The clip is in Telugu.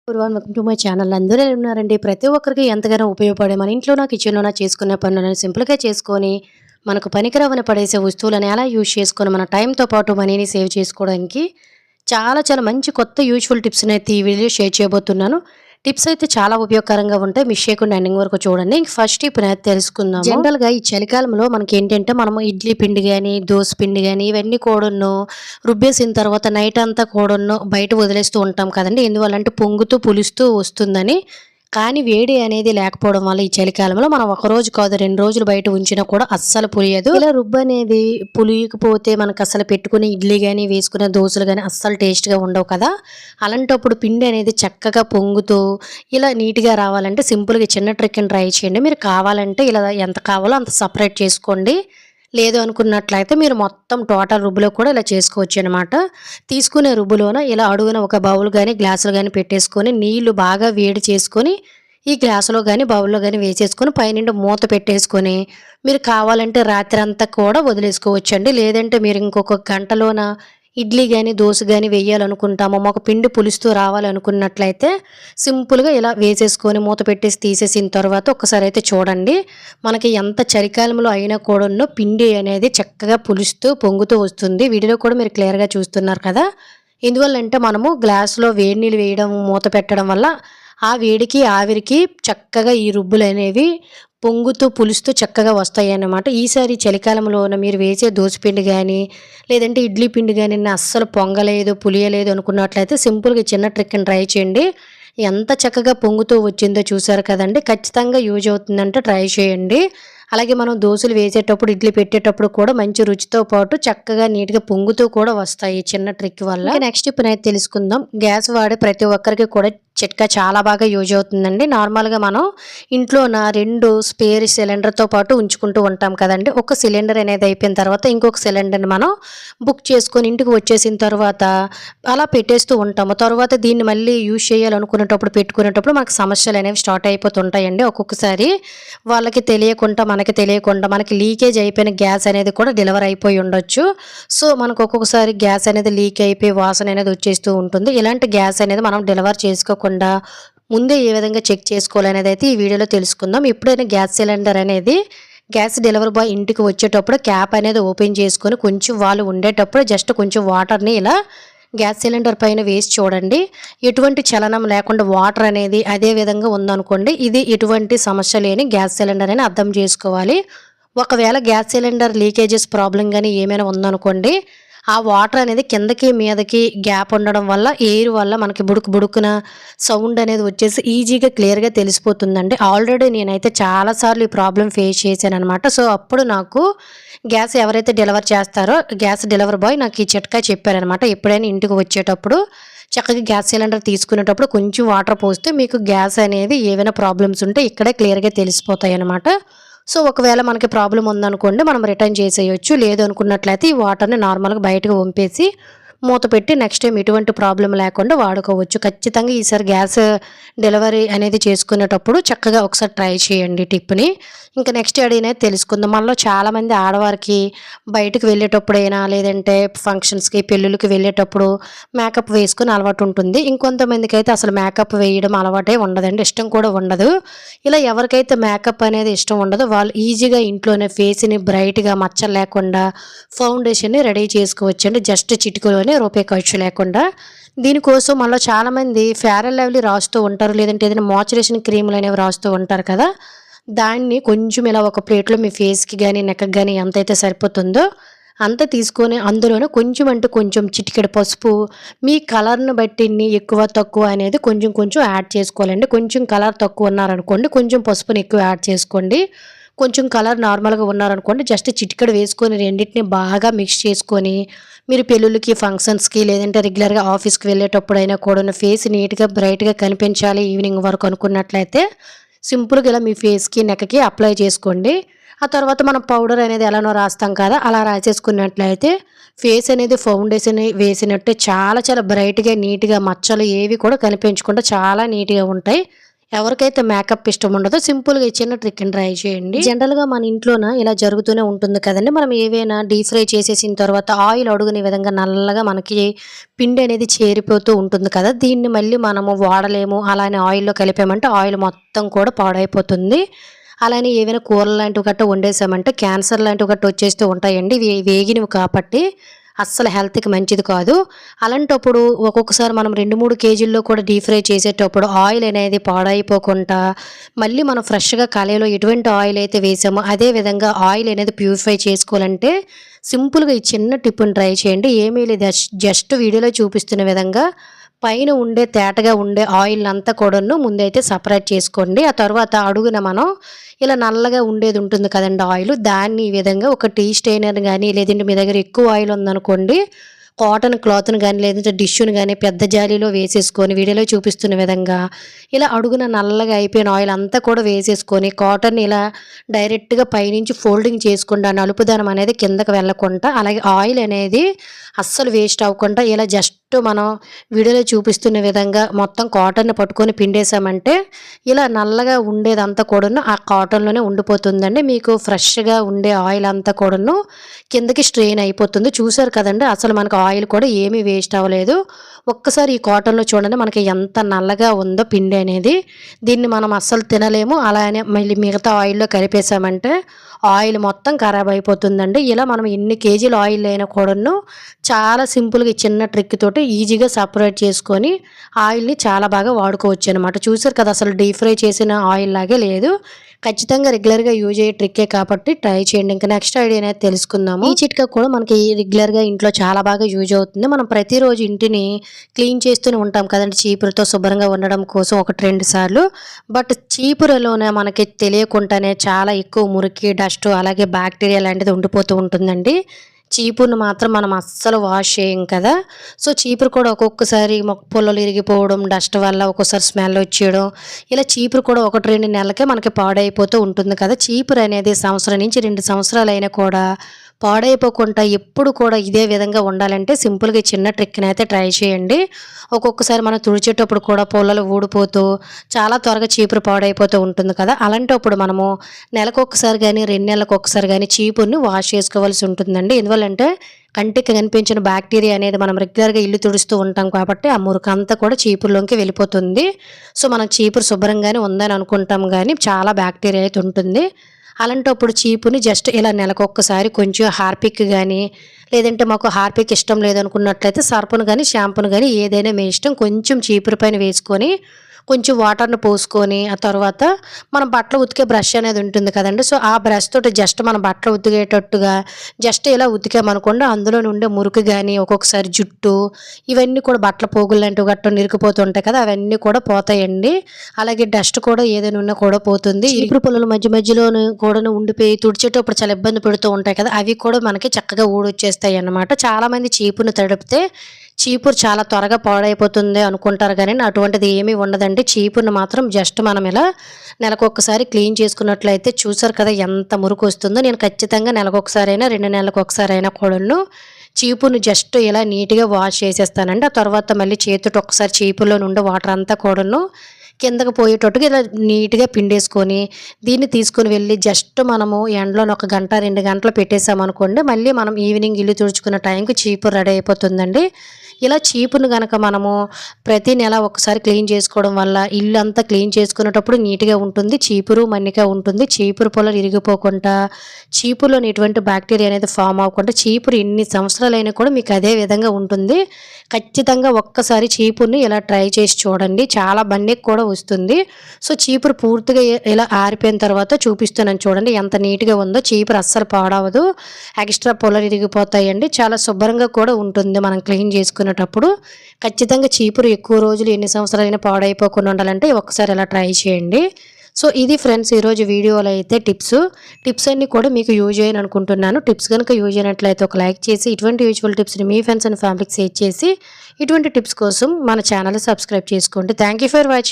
Everyone welcome to my channel. అందరూ ఎలా ఉన్నారండి? ప్రతి ఒక్కరికి ఎంతగానో ఉపయోగపడే మన ఇంట్లోన, కిచెన్‌లోన చేసుకునే పనులను సింపుల్‌గా చేసుకొని, మనకు పనికిరావని పడేసే వస్తువులను ఎలా యూజ్ చేసుకొని, మన టైంతో పాటు మనీని సేవ్ చేసుకోవడానికి చాలా చాలా మంచి కొత్త యూజ్‌ఫుల్ టిప్స్‌నైతే ఈ వీడియోలో షేర్ చేయబోతున్నాను. టిప్స్ అయితే చాలా ఉపయోగకరంగా ఉంటాయి. మిస్ చేయకుండా ఎండింగ్ వరకు చూడండి. ఇంక ఫస్ట్ టిప్‌నైతే తెలుసుకుందాము. జనరల్‌గా ఈ చలికాలంలో మనకేంటంటే, మనము ఇడ్లీ పిండి గాని, దోస పిండి గాని ఇవన్నీ కూడాను రుబ్బేసిన తర్వాత నైట్ అంతా కూడాను బయట వదిలేస్తూ ఉంటాం కదండీ! ఎందువల్లంటే పొంగుతూ, పులుస్తూ వస్తుందని. కానీ వేడి అనేది లేకపోవడం వల్ల ఈ చలికాలంలో మనం ఒక రోజు కాదు 2 రోజులు బయట ఉంచినా కూడా అస్సలు పులియదు. ఇలా రుబ్బనేది పులియకపోతే మనకసలు పెట్టుకునే ఇడ్లీ గాని, వేసుకునే దోసలు గాని అస్సలు టేస్ట్‌గా ఉండవు కదా! అలాంటప్పుడు పిండి అనేది చక్కగా పొంగుతూ ఇలా నీట్‌గా రావాలంటే సింపుల్‌గా చిన్న ట్రిక్‌ని ట్రై చేయండి. మీరు కావాలంటే ఇలా ఎంత కావాలో అంత సెపరేట్ చేసుకోండి. లేదు అనుకున్నట్లయితే మీరు మొత్తం టోటల్ రుబ్బులో కూడా ఇలా చేసుకోవచ్చనమాట. తీసుకునే రుబ్బులోన ఇలా అడుగున ఒక బౌల్ గాని, గ్లాసులు గాని పెట్టేసుకొని నీళ్లు బాగా వేడి చేసుకొని, ఈ గ్లాసులో గాని, బౌల్‌లో గాని వేసేసుకొని పైనుండి మూత పెట్టేసుకొని, మీరు కావాలంటే రాత్రంతా కూడా వదిలేసుకోవచ్చండి. లేదంటే మీరు ఇంకొక గంటలోన ఇడ్లీ గాని, దోస గాని వేయాలనుకుంటాము. మాకు పిండి పులుస్తూ రావాలనుకున్నట్లయితే సింపుల్‌గా ఇలా వేసేసుకొని మూత పెట్టేసి తీసేసిన తర్వాత ఒక్కసారైతే చూడండి. మనకి ఎంత చలికాలంలో అయినా కూడాను పిండి అనేది చక్కగా పులుస్తూ, పొంగుతూ వస్తుంది. వీడియోలో కూడా మీరు క్లియర్‌గా చూస్తున్నారు కదా! ఎందువల్లంటే మనము గ్లాస్‌లో వేడి నీళ్ళు వేయడం, మూత పెట్టడం వల్ల ఆ వేడికి, ఆవిరికి చక్కగా ఈ రుబ్బులనేవి పొంగుతూ, పులుస్తూ చక్కగా వస్తాయన్నమాట. ఈసారి చలికాలంలోన మీరు వేసే దోసపిండి గానీ, లేదంటే ఇడ్లీ పిండి గానీ అస్సలు పొంగలేదు, పులియలేదు అనుకున్నట్లయితే సింపుల్‌గా చిన్న ట్రిక్‌ని ట్రై చేయండి. ఎంత చక్కగా పొంగుతూ వచ్చిందో చూసారు కదండీ! ఖచ్చితంగా యూజ్ అవుతుందంటే ట్రై చేయండి. అలాగే మనం దోసలు వేసేటప్పుడు, ఇడ్లీ పెట్టేటప్పుడు కూడా మంచి రుచితో పాటు చక్కగా నీట్‌గా పొంగుతూ కూడా వస్తాయి ఈ చిన్న ట్రిక్ వల్ల. ఇక నెక్స్ట్ టిప్‌నైతే తెలుసుకుందాం. గ్యాస్ వాడే ప్రతి ఒక్కరికి కూడా చిట్కా చాలా బాగా యూజ్ అవుతుందండి. నార్మల్‌గా మనం ఇంట్లోన 2 స్పేర్ సిలిండర్‌తో పాటు ఉంచుకుంటూ ఉంటాం కదండీ! ఒక సిలిండర్ అనేది అయిపోయిన తర్వాత ఇంకొక సిలిండర్‌ని మనం బుక్ చేసుకొని ఇంటికి వచ్చేసిన తర్వాత అలా పెట్టేస్తూ ఉంటాము. తర్వాత దీన్ని మళ్ళీ యూజ్ చేయాలనుకునేటప్పుడు, పెట్టుకునేటప్పుడు మనకు సమస్యలనేవి స్టార్ట్ అయిపోతుంటాయండి. ఒక్కొక్కసారి వాళ్ళకి తెలియకుండా, మనకి తెలియకుండా మనకి లీకేజ్ అయిపోయిన గ్యాస్ అనేది కూడా డెలివరీ అయిపోయి ఉండొచ్చు. సో, మనకు ఒక్కొక్కసారి గ్యాస్ అనేది లీక్ అయిపోయి వాసన అనేది వచ్చేస్తూ ఉంటుంది. ఇలాంటి గ్యాస్ అనేది మనం డెలివర్ చేసుకోకుండా ముందే ఏ విధంగా చెక్ చేసుకోవాలనేది అయితే ఈ వీడియోలో తెలుసుకుందాం. ఎప్పుడైనా గ్యాస్ సిలిండర్ అనేది గ్యాస్ డెలివరీ బాయ్ ఇంటికి వచ్చేటప్పుడు క్యాప్ అనేది ఓపెన్ చేసుకొని కొంచెం వాళ్ళు ఉండేటప్పుడు జస్ట్ కొంచెం వాటర్‌ని ఇలా గ్యాస్ సిలిండర్ పైన వేసి చూడండి. ఎటువంటి చలనం లేకుండా వాటర్ అనేది అదే విధంగా ఉందనుకోండి, ఇది ఎటువంటి సమస్య లేని గ్యాస్ సిలిండర్ అని అర్థం చేసుకోవాలి. ఒకవేళ గ్యాస్ సిలిండర్ లీకేజెస్ ప్రాబ్లమ్ గాని ఏమైనా ఉందనుకోండి, ఆ వాటర్ అనేది కిందకి, మీదకి గ్యాప్ ఉండడం వల్ల ఎయిర్ వల్ల మనకి బుడుకు బుడుకున సౌండ్ అనేది వచ్చేసి ఈజీగా క్లియర్‌గా తెలిసిపోతుందండి. ఆల్రెడీ నేనైతే చాలా సార్లు ఈ ప్రాబ్లమ్ ఫేస్ చేశాననమాట. సో, అప్పుడు నాకు గ్యాస్ ఎవరైతే డెలివర్ చేస్తారో గ్యాస్ డెలివరీ బాయ్ నాకు ఈ చిట్కా చెప్పారనమాట. ఎప్పుడైనా ఇంటికి వచ్చేటప్పుడు చక్కగా గ్యాస్ సిలిండర్ తీసుకునేటప్పుడు కొంచెం వాటర్ పోస్తే మీకు గ్యాస్ అనేది ఏవైనా ప్రాబ్లమ్స్ ఉంటే ఇక్కడే క్లియర్‌గా తెలిసిపోతాయనమాట. సో, ఒకవేళ మనకి ప్రాబ్లమ్ ఉందనుకోండి మనం రిటర్న్ చేసేయొచ్చు. లేదు అనుకున్నట్లయితే ఈ వాటర్‌ని నార్మల్‌గా బయటకు వంపేసి మూత పెట్టి నెక్స్ట్ టైమ్ ఎటువంటి ప్రాబ్లమ్ లేకుండా వాడుకోవచ్చు. ఖచ్చితంగా ఈసారి గ్యాస్ డెలివరీ అనేది చేసుకునేటప్పుడు చక్కగా ఒకసారి ట్రై చేయండి టిప్‌ని. ఇంకా నెక్స్ట్ అడిగినది తెలుసుకుందాం. మనలో చాలామంది ఆడవారికి బయటకు వెళ్ళేటప్పుడైనా లేదంటే ఫంక్షన్స్‌కి, పెళ్ళిళ్ళకి వెళ్ళేటప్పుడు మేకప్ వేసుకొని అలవాటు ఉంటుంది. ఇంకొంతమందికైతే అసలు మేకప్ వేయడం అలవాటే ఉండదండి. ఇష్టం కూడా ఉండదు. ఇలా ఎవరికైతే మేకప్ అనేది ఇష్టం ఉండదో వాళ్ళు ఈజీగా ఇంట్లోనే ఫేస్‌ని బ్రైట్‌గా మచ్చలు లేకుండా ఫౌండేషన్‌ని రెడీ చేసుకోవచ్చండి. జస్ట్ చిటికెలోనే రూపాయి ఖర్చు లేకుండా. దీనికోసం మనలో చాలామంది ఫెయిర్ అండ్ లవ్లీ రాస్తూ ఉంటారు. లేదంటే ఏదైనా మాయిశ్చరైజేషన్ క్రీములనేవి రాస్తూ ఉంటారు కదా! దాన్ని కొంచెం ఇలా ఒక ప్లేట్‌లో మీ ఫేస్‌కి గాని, నెక్‌కి గాని ఎంతైతే సరిపోతుందో అంత తీసుకొని అందులోనే కొంచెం అంటే కొంచెం చిటికెడు పసుపు మీ కలర్‌ని బట్టి ఎక్కువ, తక్కువ అనేది కొంచెం కొంచెం యాడ్ చేసుకోవాలండి. కొంచెం కలర్ తక్కువ ఉన్నారనుకోండి కొంచెం పసుపుని ఎక్కువ యాడ్ చేసుకోండి. కొంచెం కలర్ నార్మల్‌గా ఉన్నారనుకోండి జస్ట్ చిటికెడు వేసుకొని రెండిటిని బాగా మిక్స్ చేసుకొని మీరు పెళ్ళిళ్ళకి, ఫంక్షన్స్‌కి లేదంటే రెగ్యులర్‌గా ఆఫీస్‌కి వెళ్ళేటప్పుడైనా కూడాను ఫేస్ నీట్‌గా, బ్రైట్‌గా కనిపించాలి ఈవినింగ్ వరకు అనుకున్నట్లయితే సింపుల్‌గా ఇలా మీ ఫేస్‌కి, నెక్‌కి అప్లై చేసుకోండి. ఆ తర్వాత మనం పౌడర్ అనేది ఎలానో రాస్తాం కదా! అలా రాసేసుకున్నట్లయితే ఫేస్ అనేది ఫౌండేషన్ వేసినట్టే చాలా చాలా బ్రైట్‌గా, నీట్‌గా మచ్చలు ఏవి కూడా కనిపించకుండా చాలా నీట్‌గా ఉంటాయి. ఎవరికైతే మేకప్ ఇష్టం ఉండదో సింపుల్గా ఈ చిన్న ట్రిక్ని ట్రై చేయండి. జనరల్గా మన ఇంట్లోన ఇలా జరుగుతూనే ఉంటుంది కదండి. మనం ఏవైనా డీప్ ఫ్రై చేసేసిన తర్వాత ఆయిల్ అడుగునే విధంగా నల్లగా మనకి పిండి అనేది చేరిపోతూ ఉంటుంది కదా. దీన్ని మళ్ళీ మనము వాడలేము, అలానే ఆయిల్లో కలిపామంటే ఆయిల్ మొత్తం కూడా పాడైపోతుంది. అలానే ఏవైనా కూరలు లాంటివి గట్ట వండేసామంటే క్యాన్సర్ లాంటివి గట్ట వచ్చేస్తూ ఉంటాయండి. వేగినవి కాబట్టి అస్సలు హెల్త్‌కి మంచిది కాదు. అలాంటప్పుడు ఒక్కొక్కసారి మనం 2, 3 కేజీల్లో కూడా డీప్ ఫ్రై చేసేటప్పుడు ఆయిల్ అనేది పాడైపోకుండా మళ్ళీ మనం ఫ్రెష్‌గా కళాయిలో ఎటువంటి ఆయిల్ అయితే వేసామో అదే విధంగా ఆయిల్ అనేది ప్యూరిఫై చేసుకోవాలంటే సింపుల్‌గా ఈ చిన్న టిప్‌ని ట్రై చేయండి. ఏమీ లేదు, జస్ట్ వీడియోలో చూపిస్తున్న విధంగా పైన ఉండే తేటగా ఉండే ఆయిల్ అంతా కూడాను ముందైతే సపరేట్ చేసుకోండి. ఆ తర్వాత అడుగున మనం ఇలా నల్లగా ఉండేది ఉంటుంది కదండీ ఆయిల్, దాన్ని ఈ విధంగా ఒక టీ స్టెయినర్ కానీ లేదంటే మీ దగ్గర ఎక్కువ ఆయిల్ ఉందనుకోండి కాటన్ క్లాత్‌ని గానీ లేదంటే డిష్‌ని గానీ పెద్ద జాలీలో వేసేసుకొని వీడియోలో చూపిస్తున్న విధంగా ఇలా అడుగున నల్లగా అయిపోయిన ఆయిల్ అంతా కూడా వేసేసుకొని కాటన్‌ని ఇలా డైరెక్ట్‌గా పైనుంచి ఫోల్డింగ్ చేసుకుండా నలుపుదనం అనేది కిందకి వెళ్ళకుండా అలాగే ఆయిల్ అనేది అస్సలు వేస్ట్ అవ్వకుండా ఇలా జస్ట్ మనం వీడియోలో చూపిస్తున్న విధంగా మొత్తం కాటన్‌ని పట్టుకొని పిండేసామంటే ఇలా నల్లగా ఉండేదంతా కూడాను ఆ కాటన్‌లోనే ఉండిపోతుందండి. మీకు ఫ్రెష్‌గా ఉండే ఆయిల్ అంతా కూడాను కిందకి స్ట్రెయిన్ అయిపోతుంది. చూసారు కదండీ, అసలు మనకు ఆయిల్ కూడా ఏమీ వేస్ట్ అవ్వలేదు. ఒక్కసారి ఈ కాటన్‌లో చూడండి మనకి ఎంత నల్లగా ఉందో పిండి అనేది. దీన్ని మనం అస్సలు తినలేము. అలానే మళ్ళీ మిగతా ఆయిల్‌లో కలిపేసామంటే ఆయిల్ మొత్తం ఖరాబ్ అయిపోతుందండి. ఇలా మనం ఎన్ని కేజీల ఆయిల్ అయినా కూడాను చాలా సింపుల్‌గా ఈ చిన్న ట్రిక్ తోటి ఈజీగా సెపరేట్ చేసుకొని ఆయిల్‌ని చాలా బాగా వాడుకోవచ్చనమాట. చూసారు కదా, అసలు డీప్ ఫ్రై చేసిన ఆయిల్ లాగే లేదు. ఖచ్చితంగా రెగ్యులర్‌గా యూజ్ అయ్యే ట్రిక్కే కాబట్టి ట్రై చేయండి. ఇంకా నెక్స్ట్ ఐడియా అనేది తెలుసుకుందాము. ఈ చిట్కా కూడా మనకి రెగ్యులర్‌గా ఇంట్లో చాలా బాగా యూజ్ అవుతుంది. మనం ప్రతిరోజు ఇంటిని క్లీన్ చేస్తూనే ఉంటాం కదండీ చీపురుతో శుభ్రంగా ఉండడం కోసం 1, 2 సార్లు. బట్ చీపురులోనే మనకి తెలియకుండానే చాలా ఎక్కువ మురికి, డస్ట్ అలాగే బ్యాక్టీరియా లాంటిది ఉండిపోతూ ఉంటుందండి. చీపురుని మాత్రం మనం అస్సలు వాష్ చేయం కదా. సో చీపురు కూడా ఒక్కొక్కసారి మొక్క పుల్లలు ఇరిగిపోవడం, డస్ట్ వల్ల ఒక్కోసారి స్మెల్ వచ్చేయడం, ఇలా చీపురు కూడా 1, 2 నెలలకే మనకి పాడైపోతూ ఉంటుంది కదా. చీపురు అనేది సంవత్సరం నుంచి 2 సంవత్సరాలైనా కూడా పాడైపోకుండా ఎప్పుడు కూడా ఇదే విధంగా ఉండాలంటే సింపుల్‌గా చిన్న ట్రిక్‌ని అయితే ట్రై చేయండి. ఒక్కొక్కసారి మనం తుడిచేటప్పుడు కూడా పుల్లలు ఊడిపోతూ చాలా త్వరగా చీపురు పాడైపోతూ ఉంటుంది కదా. అలాంటప్పుడు మనము నెలకొకసారి కానీ 2 నెలలకు ఒకసారి కానీ చీపురుని వాష్ చేసుకోవాల్సి ఉంటుందండి. ఎందువల్లంటే కంటికి కనిపించిన బ్యాక్టీరియా అనేది మనం రెగ్యులర్‌గా ఇల్లు తుడుస్తూ ఉంటాం కాబట్టి ఆ మురికంతా కూడా చీపురులోకి వెళ్ళిపోతుంది. సో మనం చీపురు శుభ్రంగానే ఉందని అనుకుంటాం కానీ చాలా బ్యాక్టీరియా అయితే ఉంటుంది. అలాంటప్పుడు చీపుని జస్ట్ ఇలా నెలకొక్కసారి కొంచెం హార్పిక్ కానీ లేదంటే మాకు హార్పిక్ ఇష్టం లేదనుకున్నట్లయితే సర్ఫ్‌ను కానీ షాంపూను కానీ ఏదైనా మీ ఇష్టం కొంచెం చీపురు పైన వేసుకొని కొంచెం వాటర్‌ని పోసుకొని ఆ తర్వాత మనం బట్టలు ఉతికే బ్రష్ అనేది ఉంటుంది కదండీ. సో ఆ బ్రష్ తోటి జస్ట్ మనం బట్టలు ఉతికేటట్టుగా జస్ట్ ఇలా ఉతికామనుకోండి అందులో నుండే మురికి కానీ ఒక్కొక్కసారి జుట్టు ఇవన్నీ కూడా బట్టల పోగులు లాంటివి గట్ట నిరికిపోతుంటాయి కదా, అవన్నీ కూడా పోతాయండి. అలాగే డస్ట్ కూడా ఏదైనా ఉన్నా కూడా పోతుంది. చీపురు పుల్లలు మధ్య మధ్యలోను కూడాను ఉండిపోయి తుడిచేటప్పుడు చాలా ఇబ్బంది పెడుతూ ఉంటాయి కదా, అవి కూడా మనకి చక్కగా ఊడొచ్చేస్తాయి అన్నమాట. చాలామంది చీపురుని తడిపితే చీపురు చాలా త్వరగా పాడైపోతుంది అనుకుంటారు కానీ అటువంటిది ఏమీ ఉండదండి. చీపురుని మాత్రం జస్ట్ మనం ఇలా నెలకొకసారి క్లీన్ చేసుకున్నట్లయితే చూసారు కదా ఎంత మురికి వస్తుందో. నేను ఖచ్చితంగా నెలకొకసారైనా 2 నెలలకు ఒకసారైనా కూడాను చీపురుని జస్ట్ ఇలా నీట్‌గా వాష్ చేసేస్తానండి. ఆ తర్వాత మళ్ళీ చేతితో ఒకసారి చీపురులో నుండి వాటర్ అంతా కూడాను కిందకి పోయేటట్టుగా ఇలా నీట్‌గా పిండేసుకొని దీన్ని తీసుకొని వెళ్ళి జస్ట్ మనము ఎండలోని 1 గంట, 2 గంటలు పెట్టేసామనుకోండి మళ్ళీ మనం ఈవినింగ్ ఇల్లు తుడుచుకున్న టైంకి చీపురు రెడీ అయిపోతుందండి. ఇలా చీపురుని గనక మనము ప్రతి నెల ఒకసారి క్లీన్ చేసుకోవడం వల్ల ఇల్లు అంతా క్లీన్ చేసుకునేటప్పుడు నీట్‌గా ఉంటుంది. చీపురు మన్నిక ఉంటుంది. చీపురు పుల్లలు ఇరిగిపోకుండా చీపురులోని ఎటువంటి బ్యాక్టీరియా అనేది ఫామ్ అవ్వకుండా చీపురు ఎన్ని సంవత్సరాలైనా కూడా మీకు అదే విధంగా ఉంటుంది. ఖచ్చితంగా ఒక్కసారి చీపురుని ఇలా ట్రై చేసి చూడండి. చాలా బండికి కూడా వస్తుంది. సో చీపురు పూర్తిగా ఇలా ఆరిపోయిన తర్వాత చూపిస్తున్నాను చూడండి ఎంత నీట్‌గా ఉందో. చీపురు అస్సలు పాడవదు. ఎక్స్ట్రా పుల్లలు ఇరిగిపోతాయండి. చాలా శుభ్రంగా కూడా ఉంటుంది మనం క్లీన్ చేసుకునేటప్పుడు. ఖచ్చితంగా చీపురు ఎక్కువ రోజులు ఎన్ని సంవత్సరాలైనా పాడైపోకుండా ఉండాలంటే ఒక్కసారి ఇలా ట్రై చేయండి. సో ఇది ఫ్రెండ్స్ ఈరోజు వీడియోలో అయితే టిప్స్ అన్నీ కూడా మీకు యూజ్ అయ్యాయి అనుకుంటున్నాను. టిప్స్ కనుక యూజ్ అయినట్లయితే ఒక లైక్ చేసి ఇటువంటి యూజ్ఫుల్ టిప్స్ని మీ ఫ్రెండ్స్ అండ్ ఫ్యామిలీకి షేర్ చేసి ఇటువంటి టిప్స్ కోసం మన ఛానల్ సబ్స్క్రైబ్ చేసుకోండి. Thank you for watching.